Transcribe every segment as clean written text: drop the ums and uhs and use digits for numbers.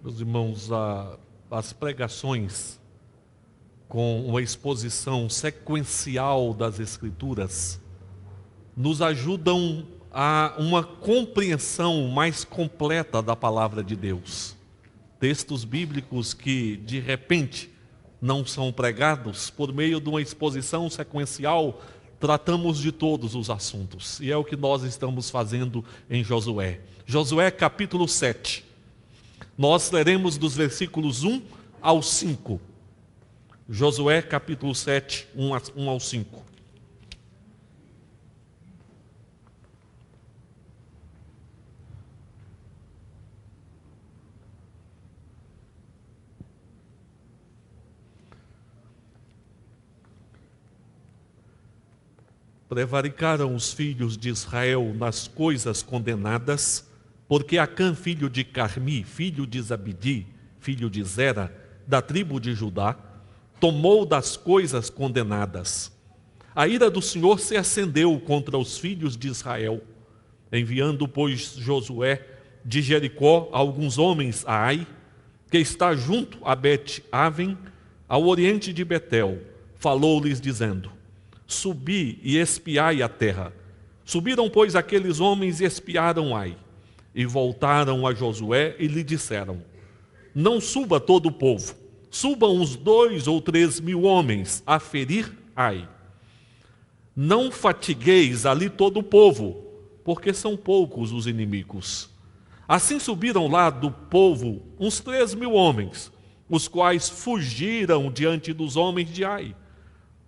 Meus irmãos, as pregações com uma exposição sequencial das Escrituras nos ajudam a uma compreensão mais completa da palavra de Deus. Textos bíblicos que, de repente, não são pregados, por meio de uma exposição sequencial, tratamos de todos os assuntos. E é o que nós estamos fazendo em Josué. Josué capítulo 7. Nós leremos dos versículos 1 ao 5. Josué capítulo 7, 1 ao 5. Prevaricaram os filhos de Israel nas coisas condenadas, porque Acã, filho de Carmi, filho de Zabdi, filho de Zera, da tribo de Judá, tomou das coisas condenadas. A ira do Senhor se acendeu contra os filhos de Israel, enviando, pois, Josué de Jericó alguns homens a Ai, que está junto a Bet-Aven, ao oriente de Betel, falou-lhes dizendo: subi e espiai a terra. Subiram, pois, aqueles homens e espiaram Ai, e voltaram a Josué e lhe disseram: não suba todo o povo, subam uns 2 ou 3 mil homens a ferir Ai. Não fatigueis ali todo o povo, porque são poucos os inimigos. Assim subiram lá do povo uns 3 mil homens, os quais fugiram diante dos homens de Ai.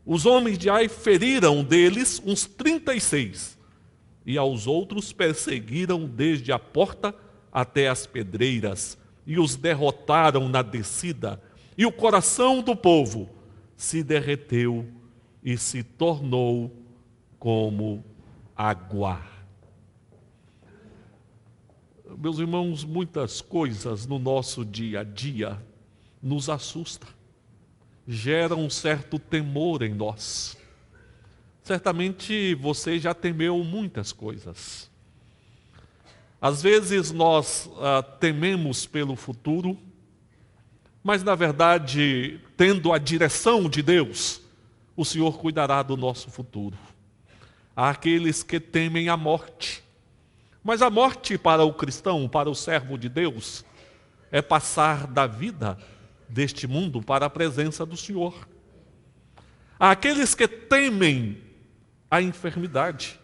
Os homens de Ai feriram deles uns 36, e aos outros perseguiram desde a porta até as pedreiras, e os derrotaram na descida, e o coração do povo se derreteu e se tornou como água. Meus irmãos, muitas coisas no nosso dia a dia nos assustam, geram um certo temor em nós. Certamente você já temeu muitas coisas. Às vezes nós tememos pelo futuro, mas na verdade, tendo a direção de Deus, o Senhor cuidará do nosso futuro. Há aqueles que temem a morte, mas a morte para o cristão, para o servo de Deus, é passar da vida deste mundo para a presença do Senhor. Há aqueles que temem a enfermidade,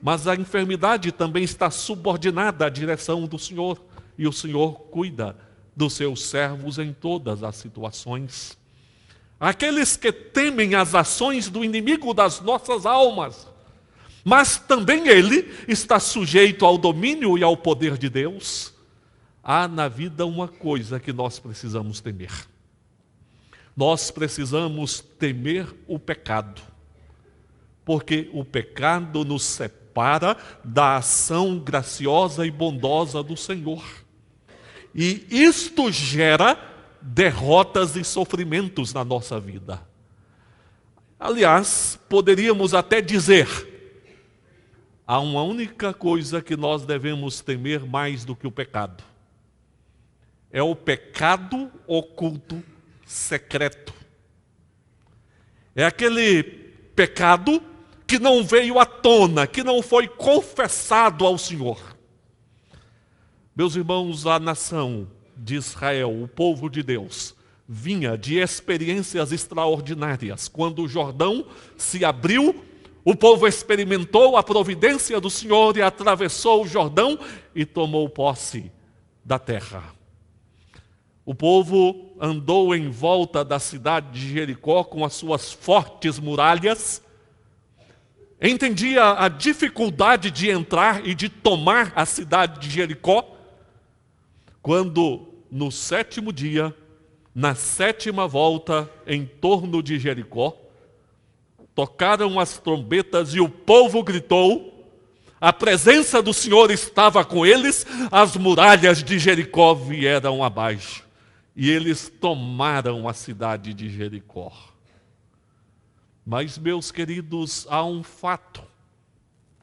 mas a enfermidade também está subordinada à direção do Senhor, e o Senhor cuida dos seus servos em todas as situações. Há aqueles que temem as ações do inimigo das nossas almas, mas também ele está sujeito ao domínio e ao poder de Deus. Há na vida uma coisa que nós precisamos temer. Nós precisamos temer o pecado, porque o pecado nos separa da ação graciosa e bondosa do Senhor. E isto gera derrotas e sofrimentos na nossa vida. Aliás, poderíamos até dizer: há uma única coisa que nós devemos temer mais do que o pecado. É o pecado oculto secreto. É aquele pecado que não veio à tona, que não foi confessado ao Senhor. Meus irmãos, a nação de Israel, o povo de Deus, vinha de experiências extraordinárias. Quando o Jordão se abriu, o povo experimentou a providência do Senhor e atravessou o Jordão e tomou posse da terra. O povo andou em volta da cidade de Jericó com as suas fortes muralhas, entendia a dificuldade de entrar e de tomar a cidade de Jericó, quando no 7º dia, na 7ª volta em torno de Jericó, tocaram as trombetas e o povo gritou, a presença do Senhor estava com eles, as muralhas de Jericó vieram abaixo. E eles tomaram a cidade de Jericó. Mas, meus queridos, há um fato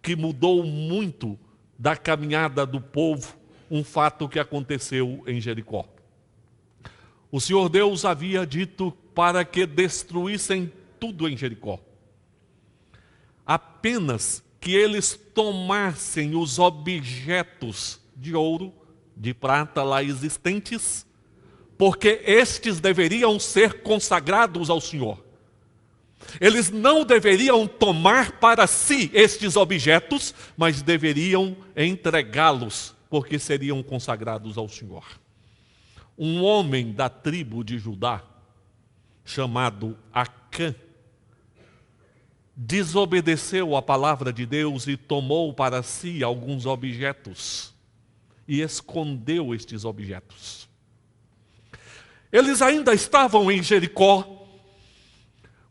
que mudou muito da caminhada do povo, um fato que aconteceu em Jericó. O Senhor Deus havia dito para que destruíssem tudo em Jericó. Apenas que eles tomassem os objetos de ouro, de prata lá existentes, porque estes deveriam ser consagrados ao Senhor. Eles não deveriam tomar para si estes objetos, mas deveriam entregá-los, porque seriam consagrados ao Senhor. Um homem da tribo de Judá, chamado Acã, desobedeceu a palavra de Deus e tomou para si alguns objetos e escondeu estes objetos. Eles ainda estavam em Jericó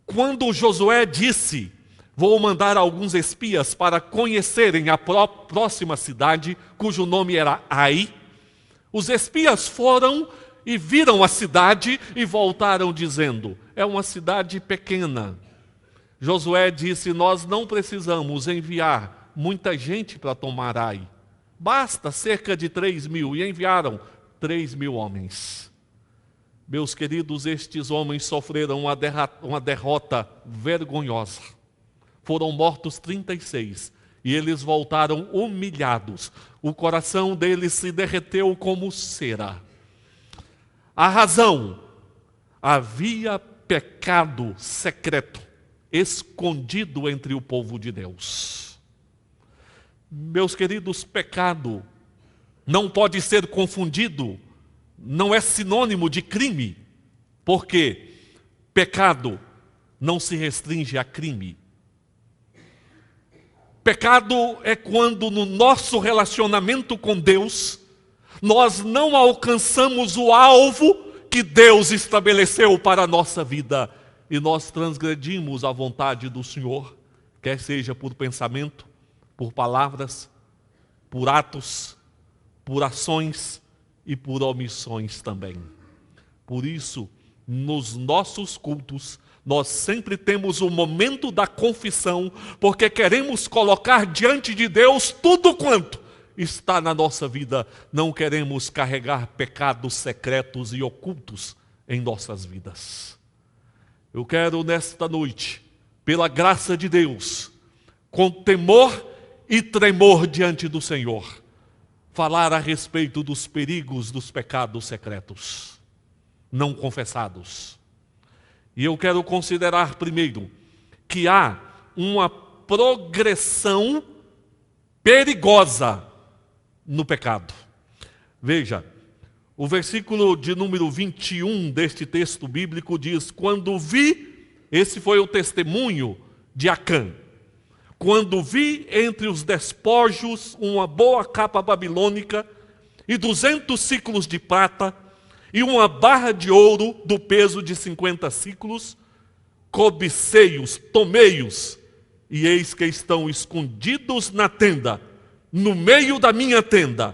quando Josué disse: vou mandar alguns espias para conhecerem a próxima cidade, cujo nome era Ai. Os espias foram e viram a cidade e voltaram dizendo: é uma cidade pequena. Josué disse: nós não precisamos enviar muita gente para tomar Ai. Basta cerca de 3.000. E enviaram 3.000 homens. Meus queridos, estes homens sofreram uma derrota vergonhosa. Foram mortos 36 e eles voltaram humilhados. O coração deles se derreteu como cera. A razão: havia pecado secreto, escondido entre o povo de Deus. Meus queridos, pecado não pode ser confundido, não é sinônimo de crime, porque pecado não se restringe a crime. Pecado é quando no nosso relacionamento com Deus, nós não alcançamos o alvo que Deus estabeleceu para a nossa vida e nós transgredimos a vontade do Senhor, quer seja por pensamento, por palavras, por atos, por ações e por omissões também. Por isso, nos nossos cultos, nós sempre temos o momento da confissão, porque queremos colocar diante de Deus tudo quanto está na nossa vida. Não queremos carregar pecados secretos e ocultos em nossas vidas. Eu quero nesta noite, pela graça de Deus, com temor e tremor diante do Senhor, falar a respeito dos perigos dos pecados secretos, não confessados. E eu quero considerar primeiro que há uma progressão perigosa no pecado. Veja, o versículo de número 21 deste texto bíblico diz: quando vi, esse foi o testemunho de Acã, quando vi entre os despojos uma boa capa babilônica e 200 siclos de prata e uma barra de ouro do peso de 50 siclos, cobicei-os, tomei-os, e eis que estão escondidos na tenda, no meio da minha tenda,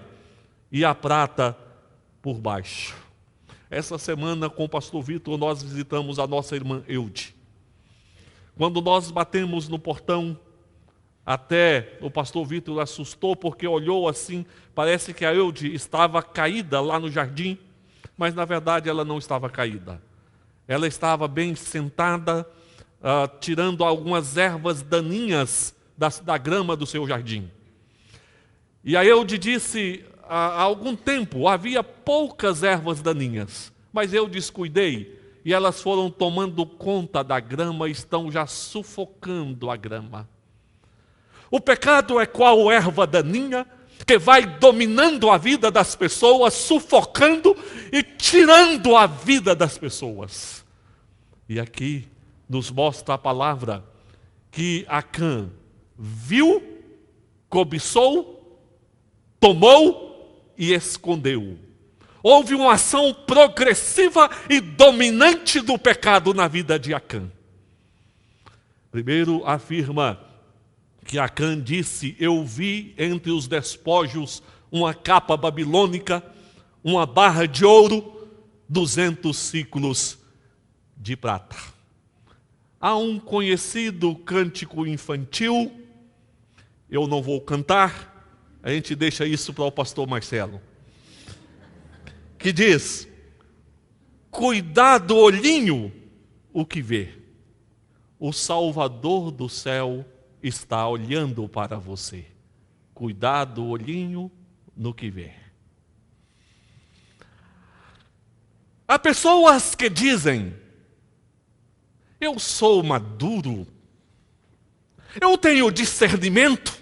e a prata por baixo. Essa semana, com o pastor Vitor, nós visitamos a nossa irmã Eude. Quando nós batemos no portão, até o pastor Vitor assustou, porque olhou assim, parece que a Eude estava caída lá no jardim, mas na verdade ela não estava caída. Ela estava bem sentada, tirando algumas ervas daninhas da grama do seu jardim. E a Eude disse: há algum tempo havia poucas ervas daninhas, mas eu descuidei e elas foram tomando conta da grama e estão já sufocando a grama. O pecado é qual erva daninha que vai dominando a vida das pessoas, sufocando e tirando a vida das pessoas. E aqui nos mostra a palavra que Acã viu, cobiçou, tomou e escondeu. Houve uma ação progressiva e dominante do pecado na vida de Acã. Primeiro afirma que Acã disse: eu vi entre os despojos uma capa babilônica, uma barra de ouro, 200 siclos de prata. Há um conhecido cântico infantil, eu não vou cantar, a gente deixa isso para o pastor Marcelo. que diz: cuidado, olhinho, o que vê. O Salvador do céu está olhando para você. Cuidado, olhinho, no que vê. Há pessoas que dizem: eu sou maduro, eu tenho discernimento,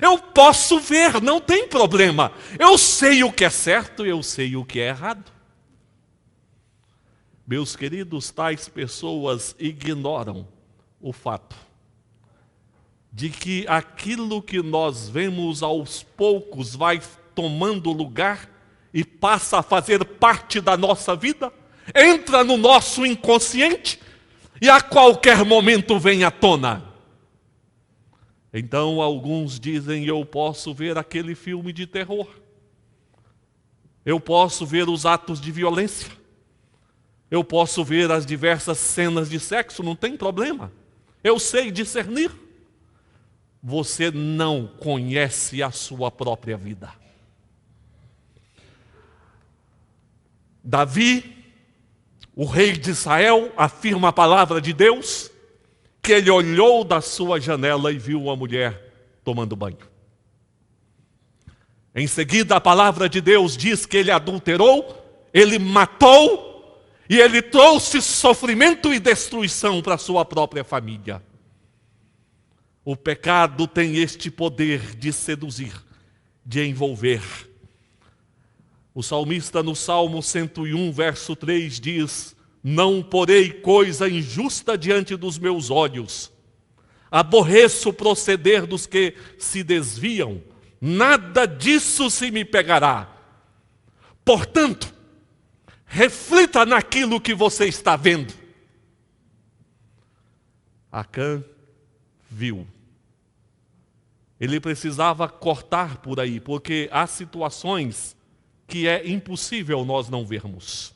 eu posso ver, não tem problema. Eu sei o que é certo, eu sei o que é errado. Meus queridos, tais pessoas ignoram o fato de que aquilo que nós vemos aos poucos vai tomando lugar e passa a fazer parte da nossa vida, entra no nosso inconsciente e a qualquer momento vem à tona. Então alguns dizem: eu posso ver aquele filme de terror, eu posso ver os atos de violência, eu posso ver as diversas cenas de sexo, não tem problema, eu sei discernir. Você não conhece a sua própria vida. Davi, o rei de Israel, afirma a palavra de Deus, que ele olhou da sua janela e viu uma mulher tomando banho. Em seguida, a palavra de Deus diz que ele adulterou, ele matou e ele trouxe sofrimento e destruição para a sua própria família. O pecado tem este poder de seduzir, de envolver. O salmista no Salmo 101, verso 3 diz: não porei coisa injusta diante dos meus olhos. Aborreço o proceder dos que se desviam. Nada disso se me pegará. Portanto, reflita naquilo que você está vendo. Acã viu. Ele precisava cortar por aí, porque há situações que é impossível nós não vermos.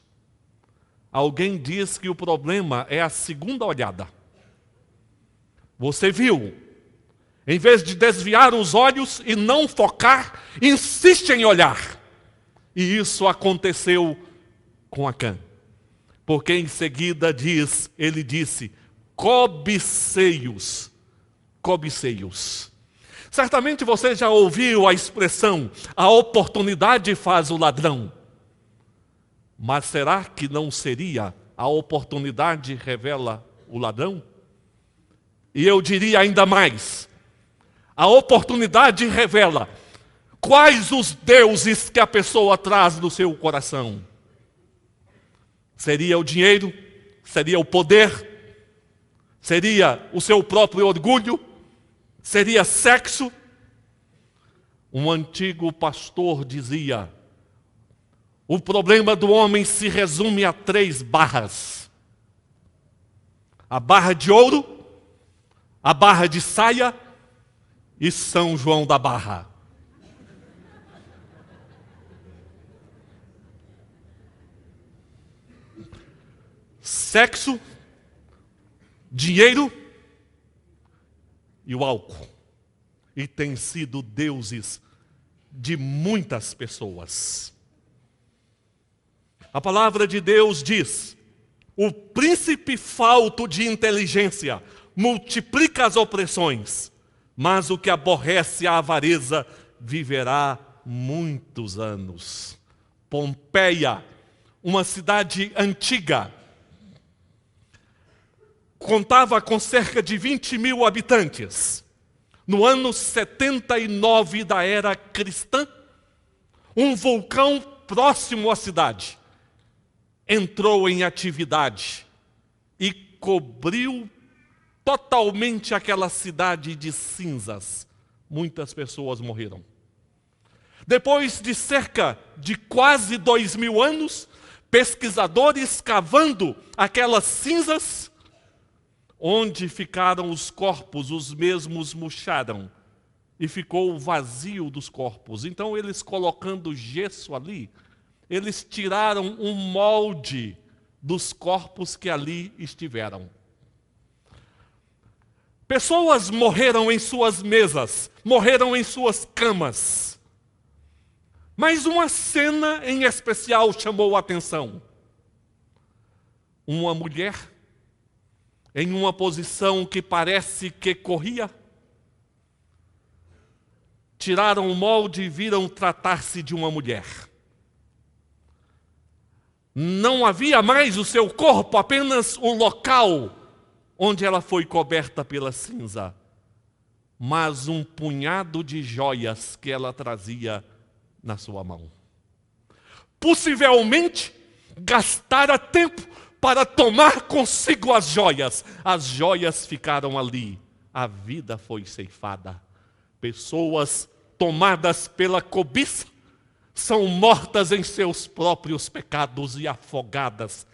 Alguém diz que o problema é a segunda olhada. Você viu, em vez de desviar os olhos e não focar, insiste em olhar. E isso aconteceu com Acã. Porque em seguida ele disse: cobicei-os. Cobicei-os. Certamente você já ouviu a expressão: a oportunidade faz o ladrão. Mas será que não seria a oportunidade revela o ladrão? E eu diria ainda mais: a oportunidade revela quais os deuses que a pessoa traz no seu coração. Seria o dinheiro? Seria o poder? Seria o seu próprio orgulho? Seria sexo? Um antigo pastor dizia: o problema do homem se resume a 3 barras. A barra de ouro, a barra de saia e São João da Barra. Sexo, dinheiro e o álcool. E tem sido deuses de muitas pessoas. A palavra de Deus diz: o príncipe falto de inteligência multiplica as opressões, mas o que aborrece a avareza viverá muitos anos. Pompeia, uma cidade antiga, contava com cerca de 20.000 habitantes. No ano 79 da era cristã, um vulcão próximo à cidade entrou em atividade e cobriu totalmente aquela cidade de cinzas. Muitas pessoas morreram. Depois de cerca de quase 2.000 anos, pesquisadores cavando aquelas cinzas, onde ficaram os corpos, os mesmos murcharam e ficou o vazio dos corpos. Então eles, colocando gesso ali, eles tiraram um molde dos corpos que ali estiveram. Pessoas morreram em suas mesas, morreram em suas camas. Mas uma cena em especial chamou a atenção. Uma mulher, em uma posição que parece que corria, tiraram o molde e viram tratar-se de uma mulher. Não havia mais o seu corpo, apenas o local onde ela foi coberta pela cinza, mas um punhado de joias que ela trazia na sua mão. Possivelmente, gastara tempo para tomar consigo as joias. As joias ficaram ali. A vida foi ceifada. Pessoas tomadas pela cobiça são mortas em seus próprios pecados e afogadas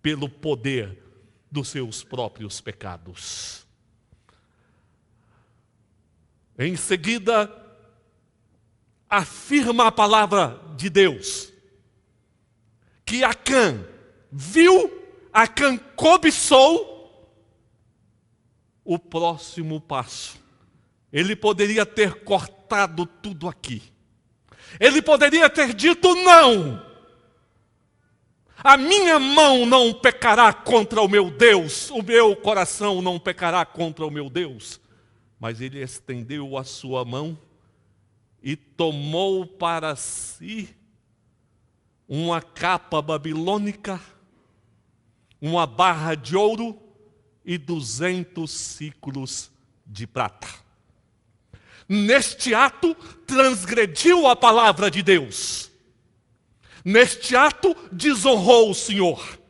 pelo poder dos seus próprios pecados. Em seguida, afirma a palavra de Deus que Acã viu, Acã cobiçou o próximo passo. Ele poderia ter cortado tudo aqui. Ele poderia ter dito não. A minha mão não pecará contra o meu Deus, o meu coração não pecará contra o meu Deus. Mas ele estendeu a sua mão e tomou para si uma capa babilônica, uma barra de ouro e 200 ciclos de prata. Neste ato, transgrediu a palavra de Deus. Neste ato, desonrou o Senhor.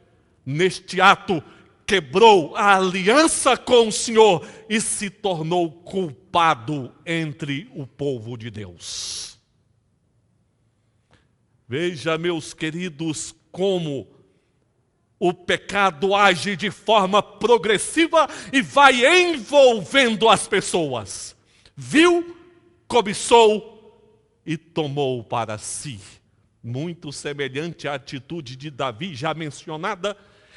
Neste ato, quebrou a aliança com o Senhor e se tornou culpado entre o povo de Deus. Veja, meus queridos, como o pecado age de forma progressiva e vai envolvendo as pessoas. Viu, cobiçou e tomou para si. Muito semelhante à atitude de Davi, já mencionada,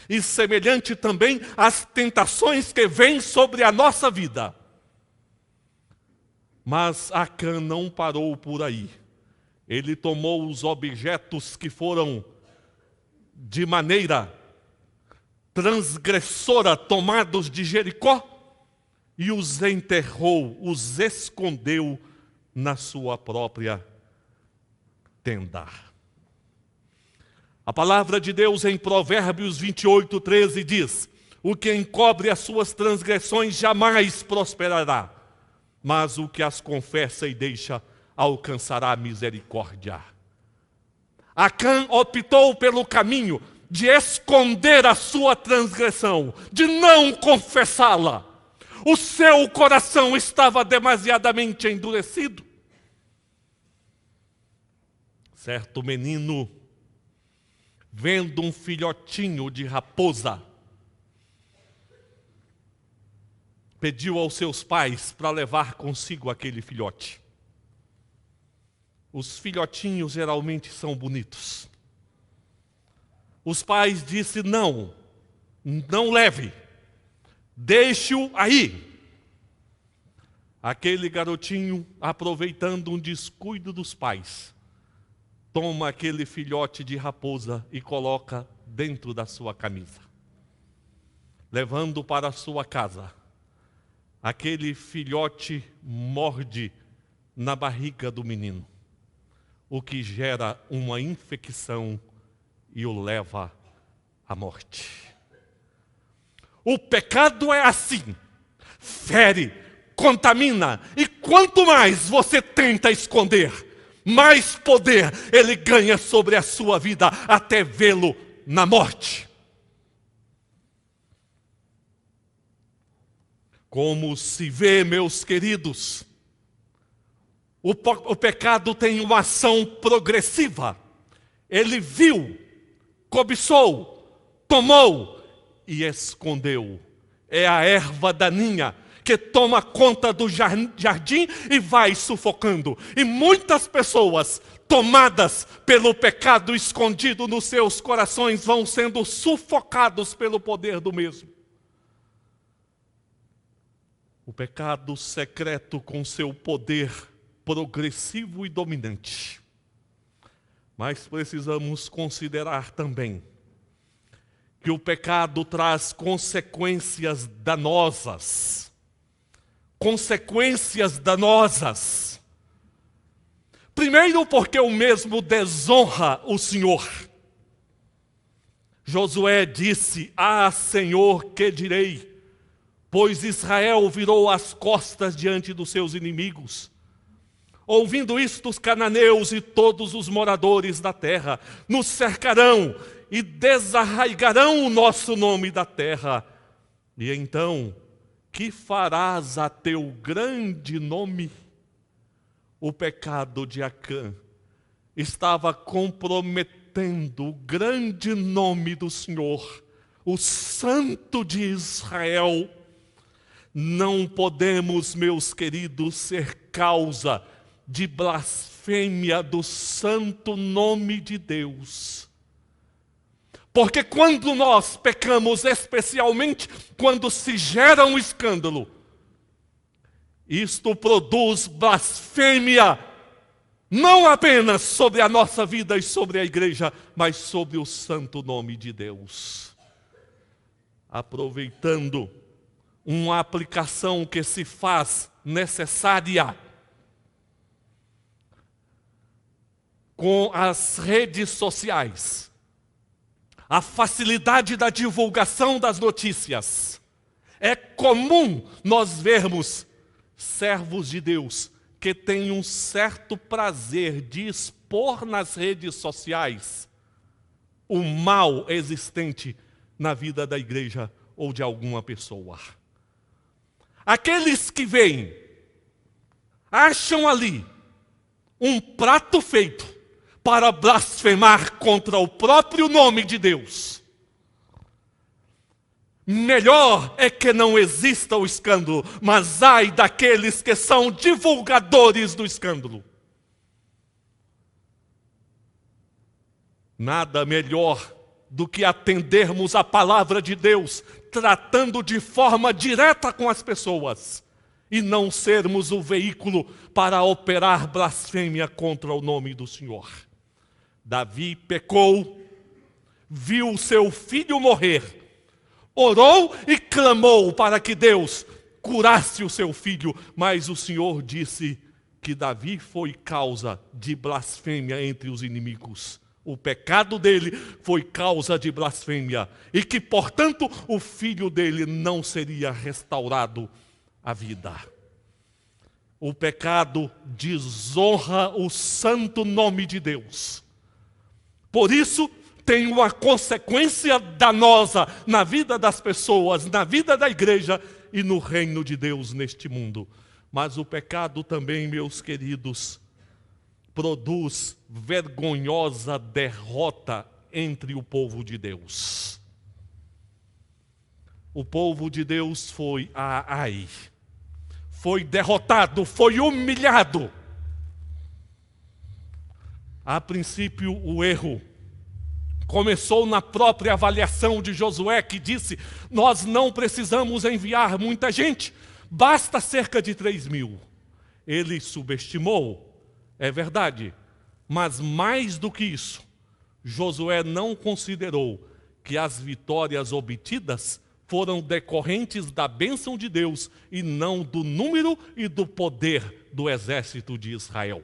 e semelhante também às tentações que vêm sobre a nossa vida. Mas Acã não parou por aí. Ele tomou os objetos que foram de maneira transgressora tomados de Jericó e os enterrou, os escondeu na sua própria tenda. A palavra de Deus em Provérbios 28:13 diz: o que encobre as suas transgressões jamais prosperará, mas o que as confessa e deixa alcançará misericórdia. Acã optou pelo caminho de esconder a sua transgressão, de não confessá-la. O seu coração estava demasiadamente endurecido. Certo menino, vendo um filhotinho de raposa, pediu aos seus pais para levar consigo aquele filhote. Os filhotinhos geralmente são bonitos. Os pais disseram: não, não leve, deixe-o aí. Aquele garotinho, aproveitando um descuido dos pais, toma aquele filhote de raposa e coloca dentro da sua camisa. Levando para a sua casa, aquele filhote morde na barriga do menino, o que gera uma infecção e o leva à morte. O pecado é assim, fere, contamina, e quanto mais você tenta esconder, mais poder ele ganha sobre a sua vida, até vê-lo na morte. Como se vê, meus queridos, o pecado tem uma ação progressiva. Ele viu, cobiçou, tomou e escondeu. É a erva daninha que toma conta do jardim e vai sufocando. E muitas pessoas, tomadas pelo pecado escondido nos seus corações, vão sendo sufocados pelo poder do mesmo. O pecado secreto com seu poder progressivo e dominante Mas precisamos considerar também que o pecado traz consequências danosas. Consequências danosas. Primeiro, porque o mesmo desonra o Senhor. Josué disse: Ah, Senhor, que direi? Pois Israel virou as costas diante dos seus inimigos. Ouvindo isto, os cananeus e todos os moradores da terra nos cercarão e desarraigarão o nosso nome da terra. E então, que farás a teu grande nome? O pecado de Acã estava comprometendo o grande nome do Senhor, o Santo de Israel. Não podemos, meus queridos, ser causa de blasfêmia do santo nome de Deus. Porque quando nós pecamos, especialmente quando se gera um escândalo, isto produz blasfêmia, não apenas sobre a nossa vida e sobre a igreja, mas sobre o santo nome de Deus. Aproveitando uma aplicação que se faz necessária com as redes sociais, a facilidade da divulgação das notícias. É comum nós vermos servos de Deus que têm um certo prazer de expor nas redes sociais o mal existente na vida da igreja ou de alguma pessoa. Aqueles que veem, acham ali um prato feito para blasfemar contra o próprio nome de Deus. Melhor é que não exista o escândalo, mas ai daqueles que são divulgadores do escândalo. Nada melhor do que atendermos a palavra de Deus, tratando de forma direta com as pessoas, e não sermos o veículo para operar blasfêmia contra o nome do Senhor. Davi pecou, viu seu filho morrer, orou e clamou para que Deus curasse o seu filho, mas o Senhor disse que Davi foi causa de blasfêmia entre os inimigos. O pecado dele foi causa de blasfêmia e que, portanto, o filho dele não seria restaurado à vida. O pecado desonra o santo nome de Deus. Por isso, tem uma consequência danosa na vida das pessoas, na vida da igreja e no reino de Deus neste mundo. Mas o pecado também, meus queridos, produz vergonhosa derrota entre o povo de Deus. O povo de Deus foi foi derrotado, foi humilhado. A princípio, o erro começou na própria avaliação de Josué, que disse: nós não precisamos enviar muita gente, basta cerca de 3.000. Ele subestimou, é verdade, mas mais do que isso, Josué não considerou que as vitórias obtidas foram decorrentes da bênção de Deus e não do número e do poder do exército de Israel.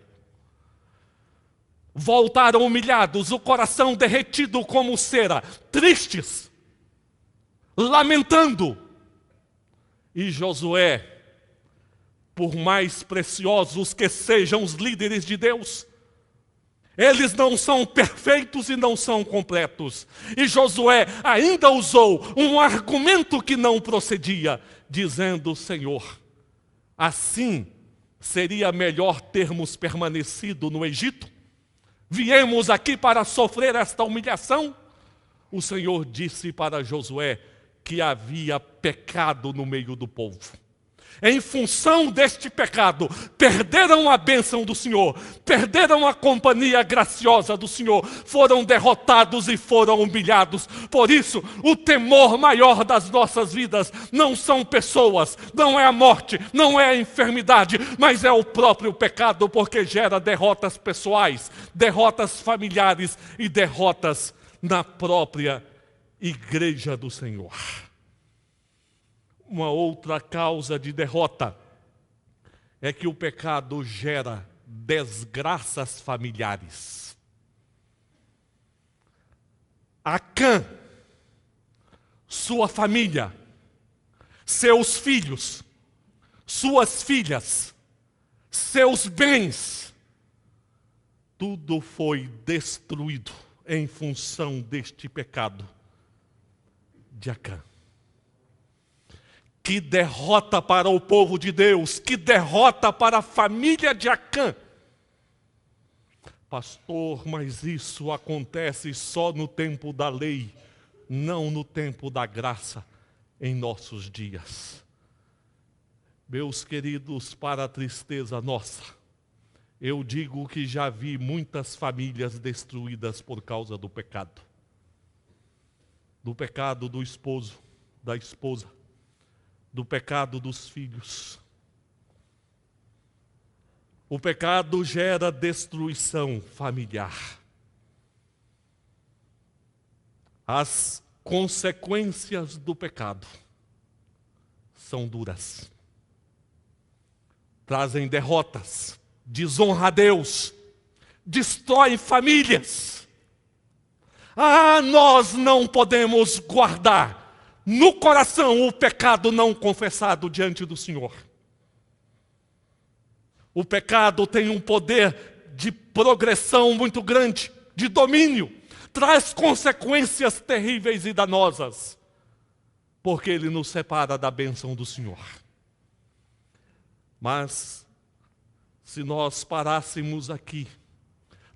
Voltaram humilhados, o coração derretido como cera, tristes, lamentando. E Josué, por mais preciosos que sejam os líderes de Deus, eles não são perfeitos e não são completos. E Josué ainda usou um argumento que não procedia, dizendo: Senhor, assim seria melhor termos permanecido no Egito? Viemos aqui para sofrer esta humilhação? O Senhor disse para Josué que havia pecado no meio do povo. em função deste pecado, perderam a bênção do Senhor, perderam a companhia graciosa do Senhor, foram derrotados e foram humilhados. Por isso, o temor maior das nossas vidas não são pessoas, não é a morte, não é a enfermidade, mas é o próprio pecado, porque gera derrotas pessoais, derrotas familiares e derrotas na própria igreja do Senhor. Uma outra causa de derrota é que o pecado gera desgraças familiares. Acã, sua família, seus filhos, suas filhas, seus bens, tudo foi destruído em função deste pecado de Acã. Que derrota para o povo de Deus, que derrota para a família de Acã. Pastor, mas isso acontece só no tempo da lei, não no tempo da graça em nossos dias. Meus queridos, para a tristeza nossa, eu digo que já vi muitas famílias destruídas por causa do pecado. Do pecado do esposo, da esposa, do pecado dos filhos. O pecado gera destruição familiar. As consequências do pecado são duras. Trazem derrotas, desonra a Deus, destroem famílias. Nós não podemos guardar no coração o pecado não confessado diante do Senhor. O pecado tem um poder de progressão muito grande, de domínio, traz consequências terríveis e danosas, porque ele nos separa da bênção do Senhor. Mas, se nós parássemos aqui,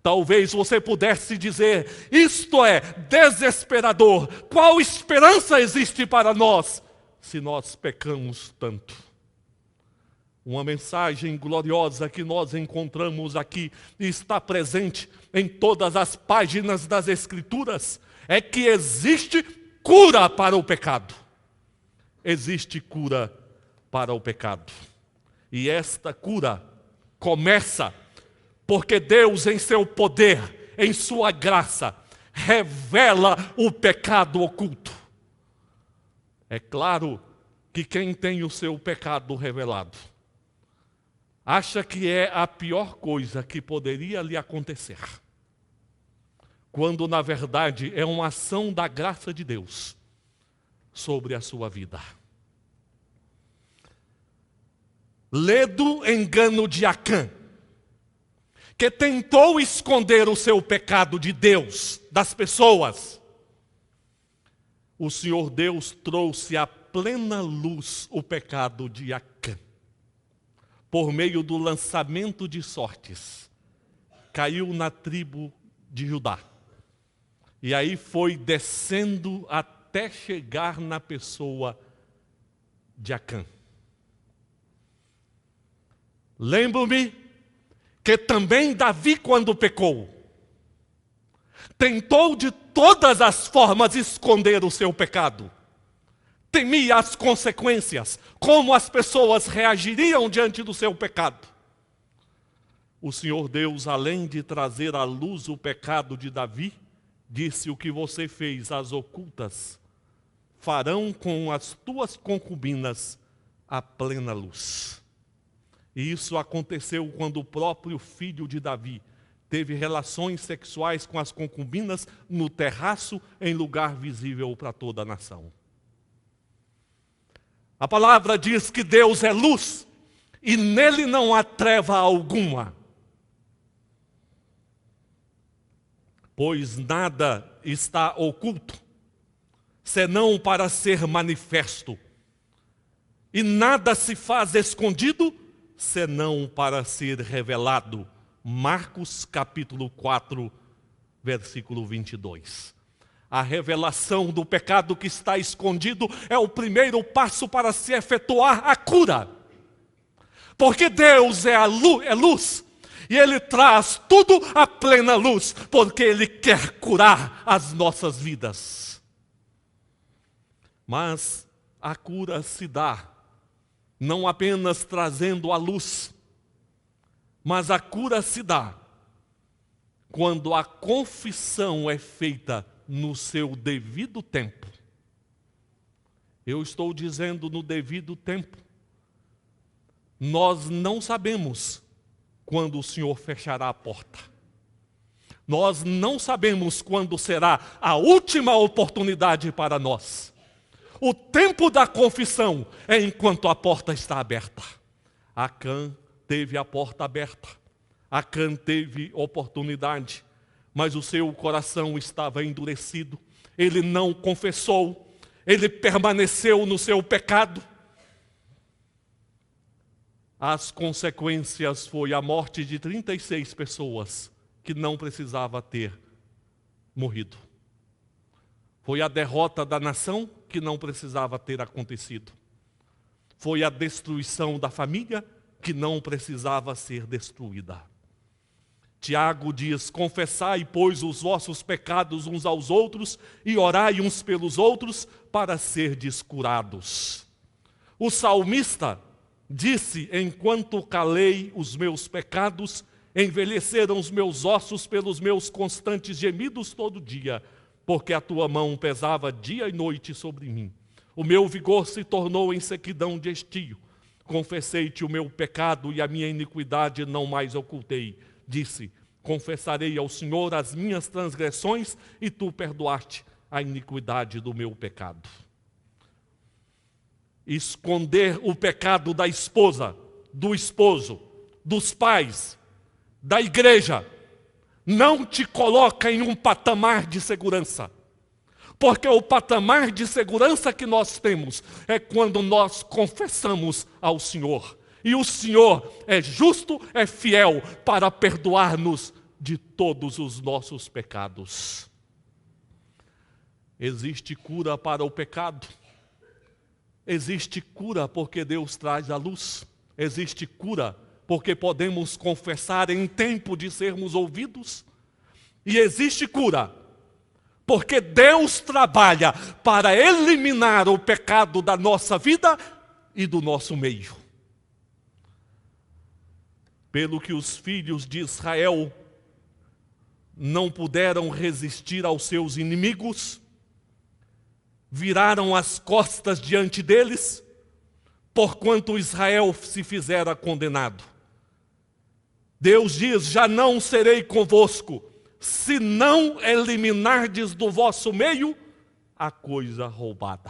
talvez você pudesse dizer, isto é desesperador. Qual esperança existe para nós se nós pecamos tanto? Uma mensagem gloriosa que nós encontramos aqui e está presente em todas as páginas das Escrituras é que existe cura para o pecado. Existe cura para o pecado. E esta cura começa porque Deus, em seu poder, em sua graça, revela o pecado oculto. É claro que quem tem o seu pecado revelado acha que é a pior coisa que poderia lhe acontecer, quando na verdade é uma ação da graça de Deus sobre a sua vida. Lê do engano de Acã, que tentou esconder o seu pecado de Deus, das pessoas. O Senhor Deus trouxe à plena luz o pecado de Acã, por meio do lançamento de sortes. Caiu na tribo de Judá. E aí foi descendo até chegar na pessoa de Acã. Lembro-me que também Davi, quando pecou, tentou de todas as formas esconder o seu pecado. Temia as consequências, como as pessoas reagiriam diante do seu pecado. O Senhor Deus, além de trazer à luz o pecado de Davi, disse: o que você fez às ocultas, farão com as tuas concubinas a plena luz. E isso aconteceu quando o próprio filho de Davi teve relações sexuais com as concubinas no terraço, em lugar visível para toda a nação. A palavra diz que Deus é luz e nele não há treva alguma. Pois nada está oculto, senão para ser manifesto. E nada se faz escondido, senão para ser revelado. Marcos capítulo 4, versículo 22. A revelação do pecado que está escondido é o primeiro passo para se efetuar a cura. Porque Deus é luz, e Ele traz tudo à plena luz, porque Ele quer curar as nossas vidas. Mas a cura se dá não apenas trazendo a luz, mas a cura se dá quando a confissão é feita no seu devido tempo. Eu estou dizendo no devido tempo. Nós não sabemos quando o Senhor fechará a porta. Nós não sabemos quando será a última oportunidade para nós. O tempo da confissão é enquanto a porta está aberta. Acã teve a porta aberta. Acã teve oportunidade, mas o seu coração estava endurecido. Ele não confessou. Ele permaneceu no seu pecado. As consequências foi a morte de 36 pessoas que não precisava ter morrido. Foi a derrota da nação que não precisava ter acontecido. Foi a destruição da família que não precisava ser destruída. Tiago diz: confessai, pois, os vossos pecados uns aos outros e orai uns pelos outros para serdes curados. O salmista disse: enquanto calei os meus pecados, envelheceram os meus ossos pelos meus constantes gemidos todo dia, porque a tua mão pesava dia e noite sobre mim. O meu vigor se tornou em sequidão de estio. Confessei-te o meu pecado e a minha iniquidade não mais ocultei. Disse: confessarei ao Senhor as minhas transgressões e tu perdoaste a iniquidade do meu pecado. Esconder o pecado da esposa, do esposo, dos pais, da igreja, não te coloca em um patamar de segurança. Porque o patamar de segurança que nós temos é quando nós confessamos ao Senhor. E o Senhor é justo, é fiel para perdoar-nos de todos os nossos pecados. Existe cura para o pecado. Existe cura porque Deus traz a luz. Existe cura porque podemos confessar em tempo de sermos ouvidos. E existe cura porque Deus trabalha para eliminar o pecado da nossa vida e do nosso meio. Pelo que os filhos de Israel não puderam resistir aos seus inimigos, viraram as costas diante deles, porquanto Israel se fizera condenado. Deus diz: já não serei convosco, se não eliminardes do vosso meio a coisa roubada.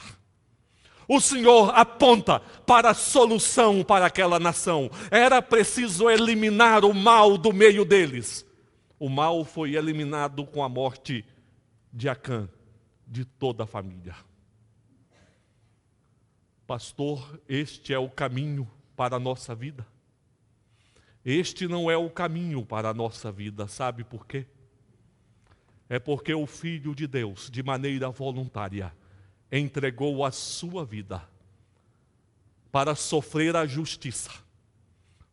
O Senhor aponta para a solução para aquela nação. Era preciso eliminar o mal do meio deles. O mal foi eliminado com a morte de Acã, de toda a família. Pastor, este é o caminho para a nossa vida? Este não é o caminho para a nossa vida, sabe por quê? É porque o Filho de Deus, de maneira voluntária, entregou a sua vida para sofrer a justiça,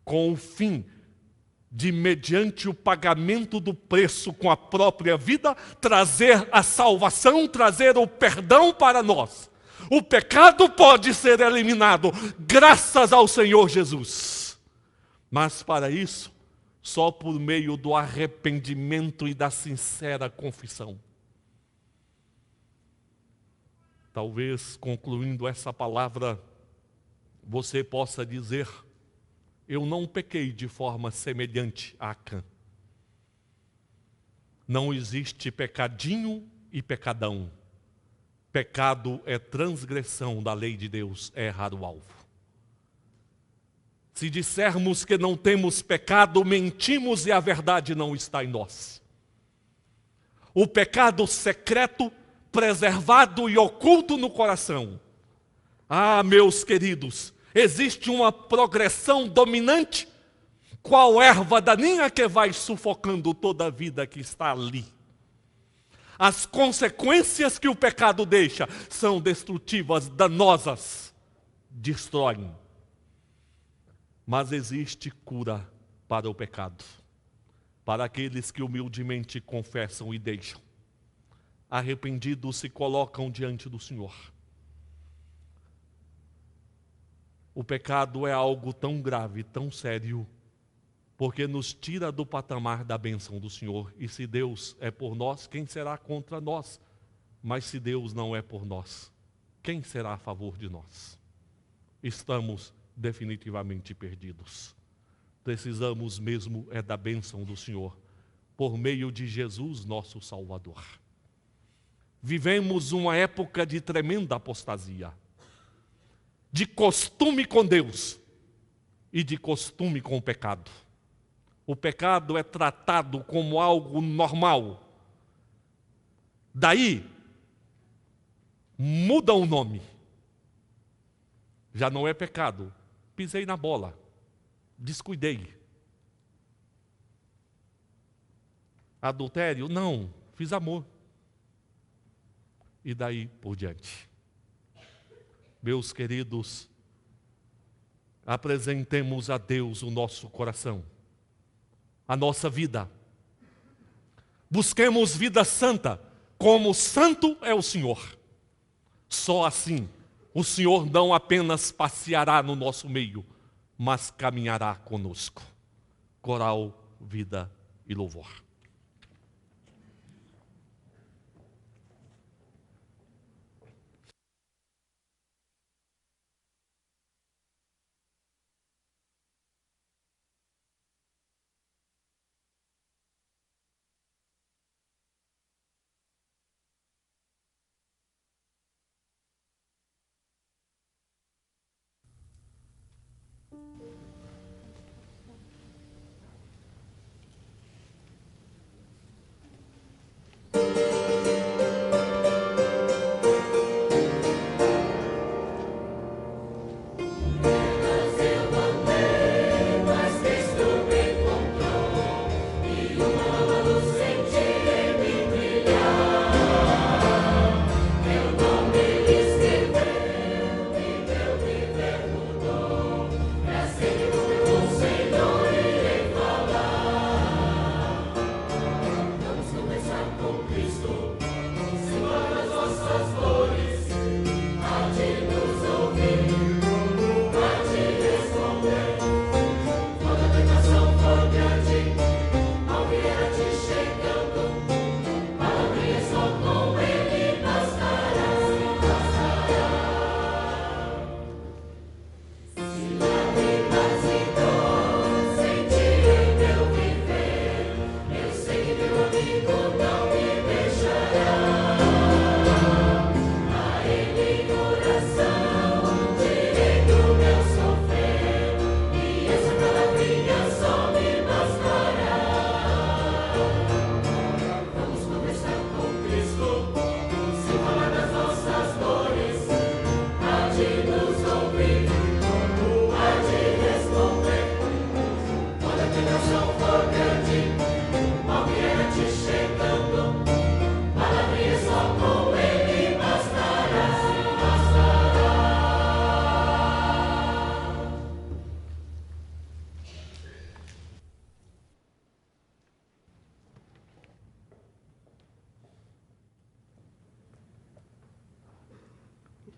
com o fim de, mediante o pagamento do preço com a própria vida, trazer a salvação, trazer o perdão para nós. O pecado pode ser eliminado graças ao Senhor Jesus. Mas para isso, só por meio do arrependimento e da sincera confissão. Talvez, concluindo essa palavra, você possa dizer: eu não pequei de forma semelhante a Acã. Não existe pecadinho e pecadão. Pecado é transgressão da lei de Deus, é errar o alvo. Se dissermos que não temos pecado, mentimos e a verdade não está em nós. O pecado secreto, preservado e oculto no coração. Ah, meus queridos, existe uma progressão dominante, qual erva daninha que vai sufocando toda a vida que está ali. As consequências que o pecado deixa são destrutivas, danosas, destroem. Mas existe cura para o pecado, para aqueles que humildemente confessam e deixam. Arrependidos se colocam diante do Senhor. O pecado é algo tão grave, tão sério, porque nos tira do patamar da bênção do Senhor. E se Deus é por nós, quem será contra nós? Mas se Deus não é por nós, quem será a favor de nós? Estamos definitivamente perdidos. Precisamos mesmo é da bênção do Senhor, por meio de Jesus, nosso Salvador. Vivemos uma época de tremenda apostasia, de costume com Deus e de costume com o pecado. O pecado é tratado como algo normal. Daí, muda o nome. Já não é pecado. Pisei na bola. Descuidei. Adultério? Não. Fiz amor. E daí por diante. Meus queridos, apresentemos a Deus o nosso coração, a nossa vida. Busquemos vida santa, como santo é o Senhor. Só assim, o Senhor não apenas passeará no nosso meio, mas caminhará conosco. Coral, vida e louvor.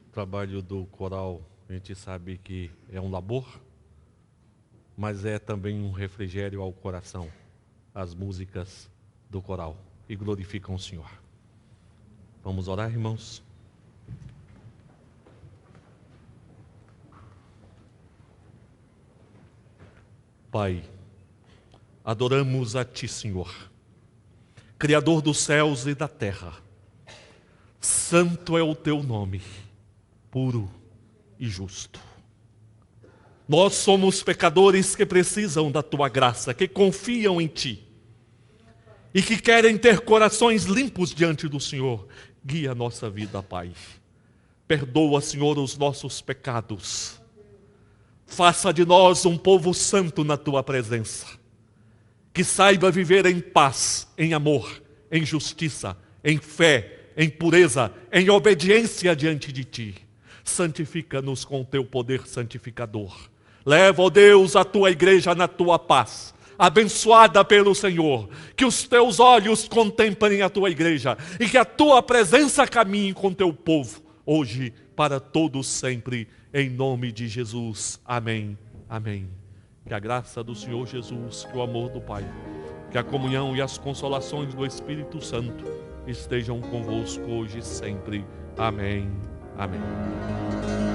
O trabalho do coral, a gente sabe que é um labor, mas é também um refrigério ao coração, as músicas do coral, e glorificam o Senhor. Vamos orar, irmãos? Pai, adoramos a Ti, Senhor, Criador dos céus e da terra. Santo é o Teu nome, puro e justo. Nós somos pecadores que precisam da Tua graça, que confiam em Ti e que querem ter corações limpos diante do Senhor. Guia a nossa vida, Pai. Perdoa, Senhor, os nossos pecados. Faça de nós um povo santo na Tua presença, que saiba viver em paz, em amor, em justiça, em fé, em pureza, em obediência diante de Ti. Santifica-nos com o Teu poder santificador. Leva, ó Deus, a tua igreja na tua paz, abençoada pelo Senhor. Que os teus olhos contemplem a tua igreja e que a tua presença caminhe com teu povo, hoje, para todos sempre, em nome de Jesus. Amém. Amém. Que a graça do Senhor Jesus, que o amor do Pai, que a comunhão e as consolações do Espírito Santo estejam convosco hoje e sempre. Amém. Amém.